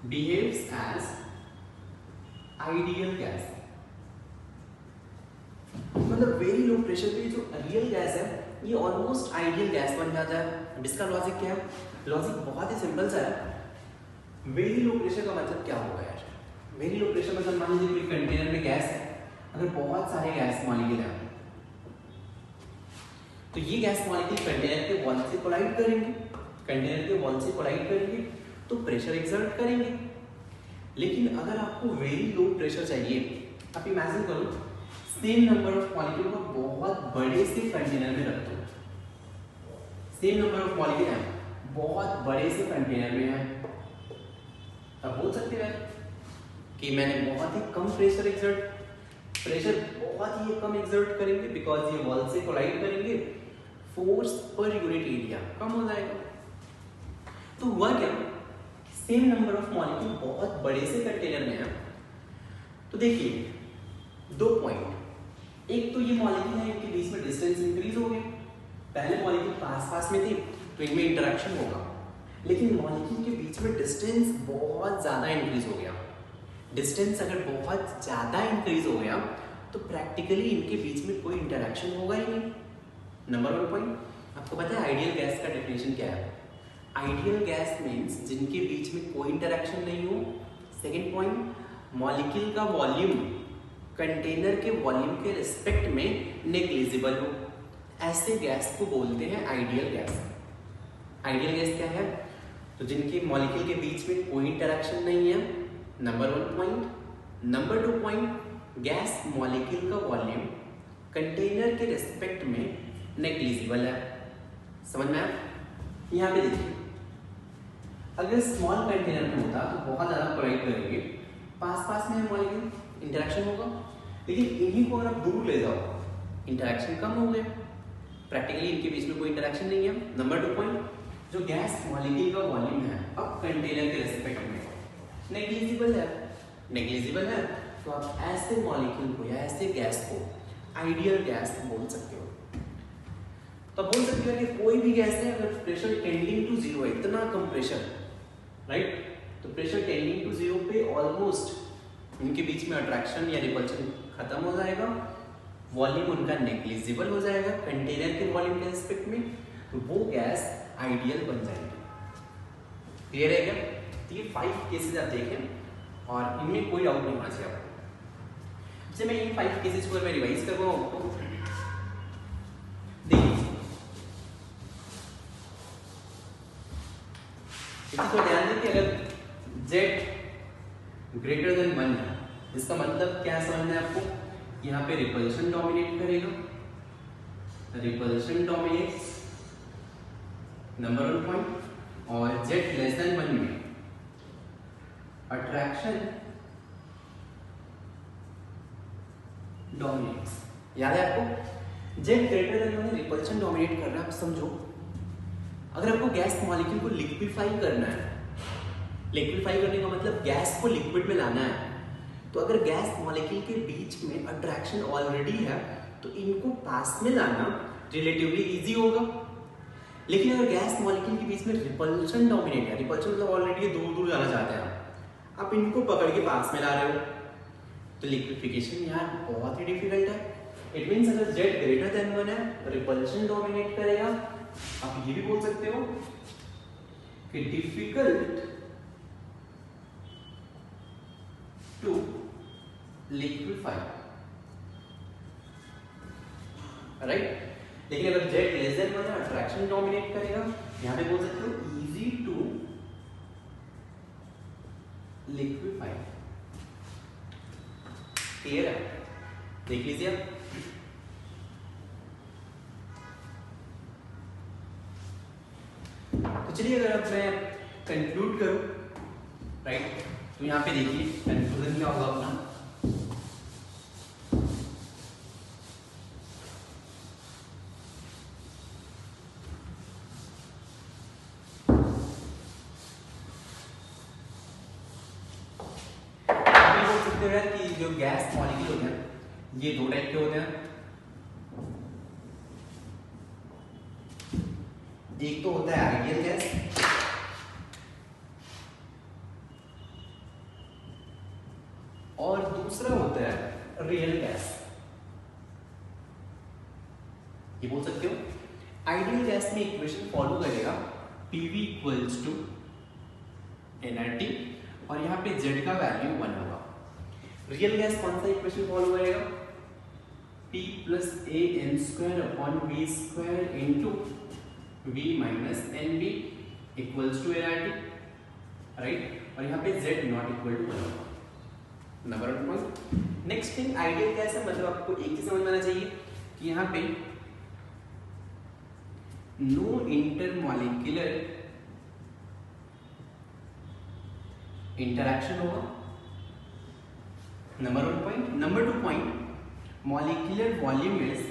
behaves as ideal gas. मतलब वेरी लो प्रेशर पे जो रियल गैस है ये ऑलमोस्ट आइडियल गैस बन जाता है। अब इसका लॉजिक क्या है, लॉजिक बहुत ही सिंपल सा है। वेरी लो प्रेशर का मतलब क्या होगा यार, वेरी लो प्रेशर मतलब मान लीजिए कोई कंटेनर में गैस है, अगर बहुत सारे गैस मॉलिक्यूल हैं तो ये गैस मॉलिक्यूल कंटेनर के वॉल से कोलाइड करेंगे, तो प्रेशर एक्सर्ट करेंगे। लेकिन अगर आपको वेरी लो प्रेशर चाहिए, आप इमेजिन करो सेम नंबर ऑफ मॉलिक्यूल को बहुत बड़े से कंटेनर में रख दो, सेम नंबर ऑफ मॉलिक्यूल है बहुत बड़े से कंटेनर में है, तब बोल सकते हैं कि मैंने बहुत ही कम प्रेशर बहुत ही कम एक्सर्ट करेंगे, बिकॉज ये वॉल से कोलाइड करेंगे, फोर्स पर यूनिट एरिया कम हो जाएगा। तो हुआ क्या, सेम नंबर ऑफ मॉलिक्यूल बहुत बड़े से कंटेनर में है। तो देखिए दो पॉइंट, एक तो ये मॉलिक्यूल है इनके बीच में डिस्टेंस इंक्रीज हो गया, पहले मॉलिक्यूल पास में थी तो इनमें इंटरेक्शन होगा, लेकिन मॉलिक्यूल के बीच में डिस्टेंस बहुत ज्यादा इंक्रीज हो गया। डिस्टेंस अगर बहुत ज्यादा इंक्रीज हो गया तो प्रैक्टिकली इनके बीच में कोई इंटरेक्शन होगा ही नहीं। नंबर वन पॉइंट, आपको पता है आइडियल गैस का डेफिनेशन क्या है, आइडियल गैस मीन्स जिनके बीच में कोई इंटरेक्शन नहीं हो। सेकेंड पॉइंट, मॉलिक्यूल का वॉल्यूम कंटेनर के वॉल्यूम के रिस्पेक्ट में नेग्लिजिबल हो, ऐसे गैस को बोलते हैं आइडियल गैस। आइडियल गैस क्या है, तो जिनके मॉलिक्यूल के बीच में कोई इंटरेक्शन नहीं है, number one point. Number two point, gas molecule का वॉल्यूम कंटेनर के रिस्पेक्ट में नेग्लिजिबल है। समझ में आया? यहाँ पे देखिए, अगर स्मॉल कंटेनर में होता तो बहुत ज़्यादा कोलाइड करेंगे, पास में मॉलिक्यूल इंटरेक्शन होगा, लेकिन इन्हीं को अगर आप दूर ले जाओ इंटरेक्शन कम हो गया, प्रैक्टिकली इनके बीच में कोई इंटरेक्शन नहीं है। नंबर टू पॉइंट, जो गैस मॉलिक्यूल का वॉल्यूम है अब कंटेनर के रिस्पेक्ट में नेग्लिजिबल है, तो आप ऐसे मॉलिक्यूल को या ऐसे गैस को आइडियल गैस बोल सकते हो। तो बोल सकते हो कि कोई भी गैस है अगर प्रेशर टेंडिंग टू जीरो है, इतना कम प्रेशर, राइट, तो प्रेशर टेंडिंग टू जीरो पे ऑलमोस्ट इनके बीच में अट्रैक्शन या रिपल्शन खत्म हो जाएगा, वॉल्यूम उनका नेग्लिजिबल हो जाएगा कंटेनर के वॉल्यूम के रिस्पेक्ट में, तो वो गैस आइडियल बन जाएगी। क्लियर है क्या? तो ये 5 केसेस आप देखें और इनमें कोई डाउट नहीं होना चाहिए आपको। जैसे मैं इन 5 केसेस को मैं रिवाइज कर रहा हूँ, देखिए इसको ध्यान दें कि अगर z ग्रेटर देन 1 है, इसका मतलब क्या समझना है आपको, यहाँ पे रिपल्शन डोमिनेट करेगा, रिपल्शन डोमिनेट्स, नंबर 1 पॉइंट, और z लेस देन 1 में अट्रैक्शन डोमिनेट्स। याद है आपको, z greater than 1 repulsion dominate कर रहा है। आप समझो, अगर आपको गैस मॉलिक्यूल को लिक्विफाई करना है, लिक्विफाई करने का मतलब गैस को लिक्विड में लाना है, तो अगर गैस मॉलिक्यूल के बीच में अट्रैक्शन ऑलरेडी है तो इनको पास में लाना रिलेटिवली इजी होगा। लेकिन अगर गैस मॉलिक्यूल के बीच में रिपल्शन डोमिनेट है, रिपल्शन मतलब ऑलरेडी दूर दूर जाना चाहते हैं आप इनको पकड़ के पास में ला रहे हो, तो लिक्विफिकेशन यार बहुत ही डिफिकल्ट है। इट मींस अगर z ग्रेटर देन 1 है रिपल्शन डोमिनेट करेगा। आप ये भी बोल सकते हो कि डिफिकल्ट टू लिक्विफाई, राइट। लेकिन अगर z लेस देन 1 है अट्रैक्शन डोमिनेट करेगा, यहां पे बोल सकते हो इजी टू लिक्विफाई। क्लियर है? देख लीजिए आप, तो चलिए अगर अब मैं कंक्लूड करूं, राइट, तो यहाँ पे देखिए कंक्लूजन क्या होगा अपना। बोल सकते हैं कि जो गैस मॉलिक्यूल होते हैं ये दो टाइप के होते हैं। एक तो होता है आइडियल गैस और दूसरा होता है रियल गैस। ये बोल सकते हो आइडियल गैस में इक्वेशन फॉलो करेगा PV इक्वल्स टू nRT और यहाँ पे Z का वैल्यू 1 होगा। रियल गैस कौन सा इक्वेशन फॉलो करेगा? P plus A N square upon V square into V minus NB equals to nRT, right, और यहाँ पे Z नॉट इक्वल टू 1 होगा। Number 1 point. Next thing ideal gas है, मतलब आपको एक चीज समझ में आना चाहिए कि यहाँ पे नो इंटरमॉलिक्यूलर इंटरैक्शन होगा। Number 1 point. Number 2 point, molecular volume is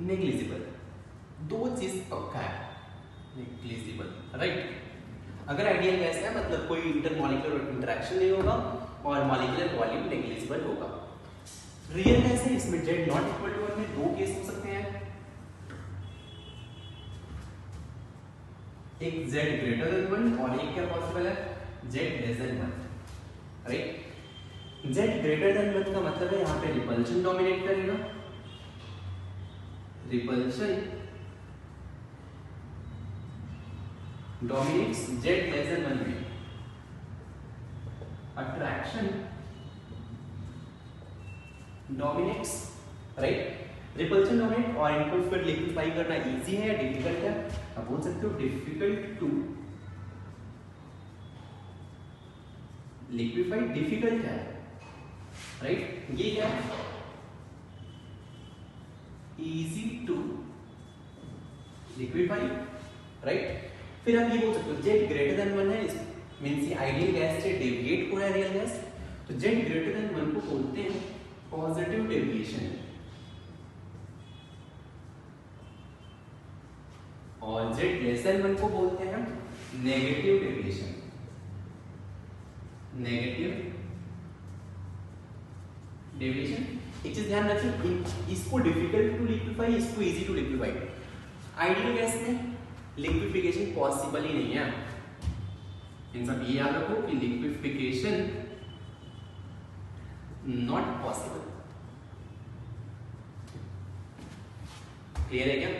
negligible. दो चीज पक्का है, नेग्लिजिबल, राइट। अगर आइडियल गैस है मतलब कोई इंटरमॉलिक्यूलर इंटरैक्शन नहीं होगा और मॉलिक्यूलर वॉल्यूम नेग्लिजिबल होगा। रियल गैस है, इसमें Z नॉट इक्वल टू 1 में दो केस हो सकते हैं, एक Z ग्रेटर देन 1 और एक क्या पॉसिबल है Z less than 1, right. Z greater than 1 का मतलब है यहाँ पे रिपल्शन डोमिनेट करेगा, repulsion dominates Z less than 1 में, attraction dominates, right. Repulsion dominate और इनको फिर लिक्विफाई करना इजी है या डिफिकल्ट है? आप बोल सकते हो डिफिकल्ट टू लिक्विफाई, डिफिकल्ट है, राइट। ये क्या है? Easy to liquefy, right. फिर आप ये बोल सकते हो Z ग्रेटर देन 1 है, मींस ये आइडियल गैस से डेविएट हो रहा है रियल गैस, तो Z ग्रेटर देन 1 को बोलते हैं पॉजिटिव डेविएशन और Z लेस देन 1 को बोलते हैं नेगेटिव डेविएशन, नेगेटिव डेविएशन। एक चीज ध्यान रखिए, इसको डिफिकल्ट टू लिक्विफाई, इसको easy to liquefy. Ideal gas में लिक्विफिकेशन पॉसिबल ही नहीं है। इन सब ये याद रखो कि लिक्विफिकेशन नॉट पॉसिबल। क्लियर है क्या?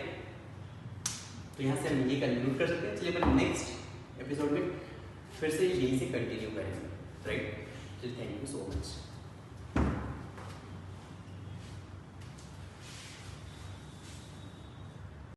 तो यहां से हम ये कंक्लूड कर सकते हैं। चलिए अपन नेक्स्ट एपिसोड में फिर से यहीं से कंटिन्यू करेंगे, right. Thank you so much.